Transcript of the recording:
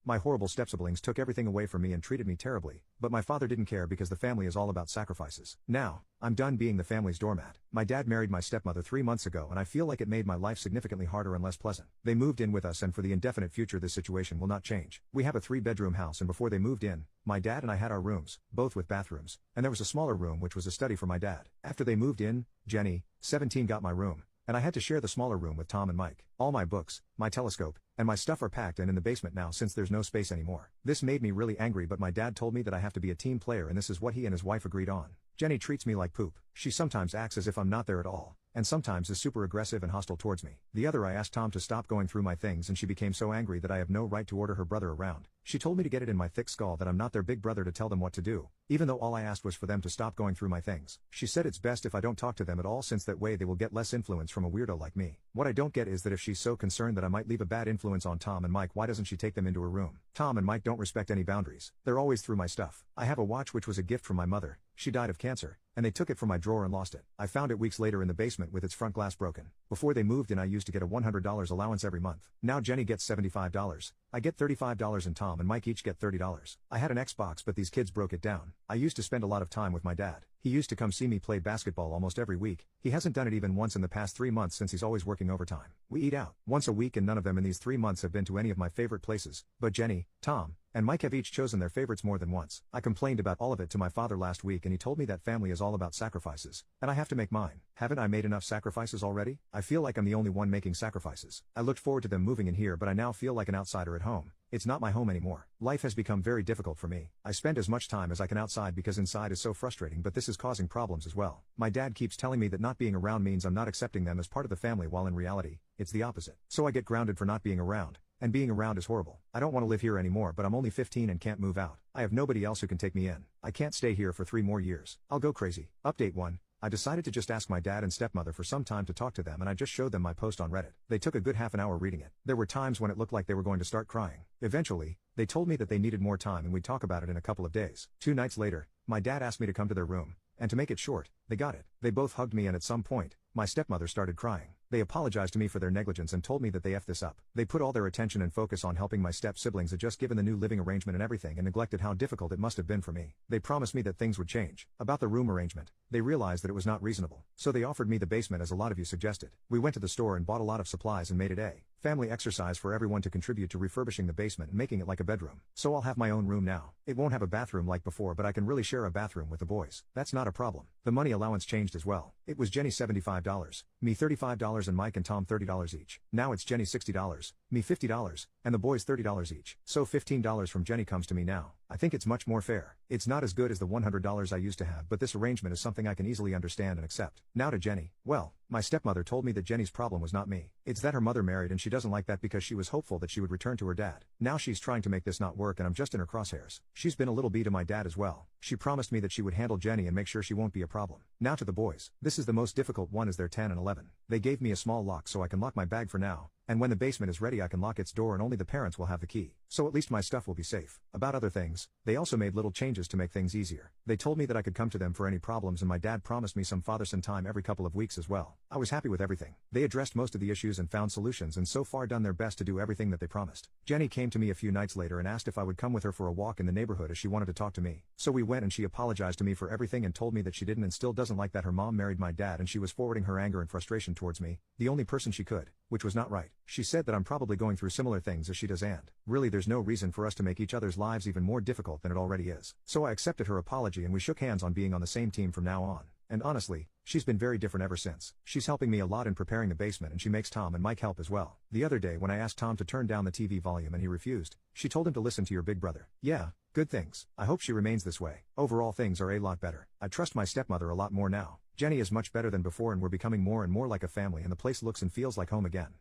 My horrible stepsiblings took everything away from me and treated me terribly, but my father didn't care because the family is all about sacrifices. Now, I'm done being the family's doormat. My dad married my stepmother 3 months ago and I feel like it made my life significantly harder and less pleasant. They moved in with us and for the indefinite future this situation will not change. We have a 3-bedroom house and before they moved in, my dad and I had our rooms, both with bathrooms, and there was a smaller room which was a study for my dad. After they moved in, Jenny, 17 got my room, and I had to share the smaller room with Tom and Mike. All my books, my telescope, and my stuff are packed and in the basement now since there's no space anymore. This made me really angry but my dad told me that I have to be a team player and this is what he and his wife agreed on. Jenny treats me like poop. She sometimes acts as if I'm not there at all, and sometimes is super aggressive and hostile towards me. The other I asked Tom to stop going through my things and she became so angry that I have no right to order her brother around. She told me to get it in my thick skull that I'm not their big brother to tell them what to do, even though all I asked was for them to stop going through my things. She said it's best if I don't talk to them at all since that way they will get less influence from a weirdo like me. What I don't get is that if she's so concerned that I might leave a bad influence on Tom and Mike, why doesn't she take them into her room? Tom and Mike don't respect any boundaries. They're always through my stuff. I have a watch which was a gift from my mother. She died of cancer, and they took it from my drawer and lost it. I found it weeks later in the basement with its front glass broken. Before they moved in I used to get a $100 allowance every month. Now Jenny gets $75. I get $35 and Tom and Mike each get $30. I had an Xbox but these kids broke it down. I used to spend a lot of time with my dad. He used to come see me play basketball almost every week. He hasn't done it even once in the past 3 months since he's always working overtime. We eat out once a week and none of them in these 3 months have been to any of my favorite places, but Jenny, Tom, and Mike have each chosen their favorites more than once. I complained about all of it to my father last week and he told me that family is all about sacrifices, and I have to make mine. Haven't I made enough sacrifices already? I feel like I'm the only one making sacrifices. I looked forward to them moving in here but I now feel like an outsider at home. It's not my home anymore. Life has become very difficult for me. I spend as much time as I can outside because inside is so frustrating but this is causing problems as well. My dad keeps telling me that not being around means I'm not accepting them as part of the family while in reality, it's the opposite. So I get grounded for not being around. And being around is horrible. I don't want to live here anymore but I'm only 15 and can't move out. I have nobody else who can take me in. I can't stay here for 3 more years. I'll go crazy. Update 1. I decided to just ask my dad and stepmother for some time to talk to them and I just showed them my post on Reddit. They took a good half an hour reading it. There were times when it looked like they were going to start crying. Eventually, they told me that they needed more time and we'd talk about it in a couple of days. 2 nights later, my dad asked me to come to their room, and to make it short, they got it. They both hugged me and at some point, my stepmother started crying. They apologized to me for their negligence and told me that they effed this up. They put all their attention and focus on helping my step-siblings adjust given the new living arrangement and everything and neglected how difficult it must have been for me. They promised me that things would change. About the room arrangement, they realized that it was not reasonable. So they offered me the basement as a lot of you suggested. We went to the store and bought a lot of supplies and made it a family exercise for everyone to contribute to refurbishing the basement and making it like a bedroom. So I'll have my own room now. It won't have a bathroom like before but I can really share a bathroom with the boys. That's not a problem. The money allowance changed as well. It was Jenny $75, me $35 and Mike and Tom $30 each. Now it's Jenny $60, me $50, and the boys $30 each. So $15 from Jenny comes to me now. I think it's much more fair. It's not as good as the $100 I used to have but this arrangement is something I can easily understand and accept. Now to Jenny. Well, my stepmother told me that Jenny's problem was not me. It's that her mother married and she doesn't like that because she was hopeful that she would return to her dad. Now she's trying to make this not work and I'm just in her crosshairs. She's been a little bee to my dad as well. She promised me that she would handle Jenny and make sure she won't be a problem. Now to the boys. This is the most difficult one as they're 10 and 11. They gave me a small lock so I can lock my bag for now. And when the basement is ready I can lock its door and only the parents will have the key. So at least my stuff will be safe. About other things, they also made little changes to make things easier. They told me that I could come to them for any problems and my dad promised me some father-son time every couple of weeks as well. I was happy with everything. They addressed most of the issues and found solutions and so far done their best to do everything that they promised. Jenny came to me a few nights later and asked if I would come with her for a walk in the neighborhood as she wanted to talk to me. So we went and she apologized to me for everything and told me that she didn't and still doesn't like that her mom married my dad and she was forwarding her anger and frustration towards me, the only person she could, which was not right. She said that I'm probably going through similar things as she does and really there's no reason for us to make each other's lives even more difficult than it already is. So I accepted her apology and we shook hands on being on the same team from now on. And honestly, she's been very different ever since. She's helping me a lot in preparing the basement and she makes Tom and Mike help as well. The other day when I asked Tom to turn down the TV volume and he refused, she told him to listen to your big brother. Yeah, good things. I hope she remains this way. Overall things are a lot better. I trust my stepmother a lot more now. Jenny is much better than before and we're becoming more and more like a family and the place looks and feels like home again.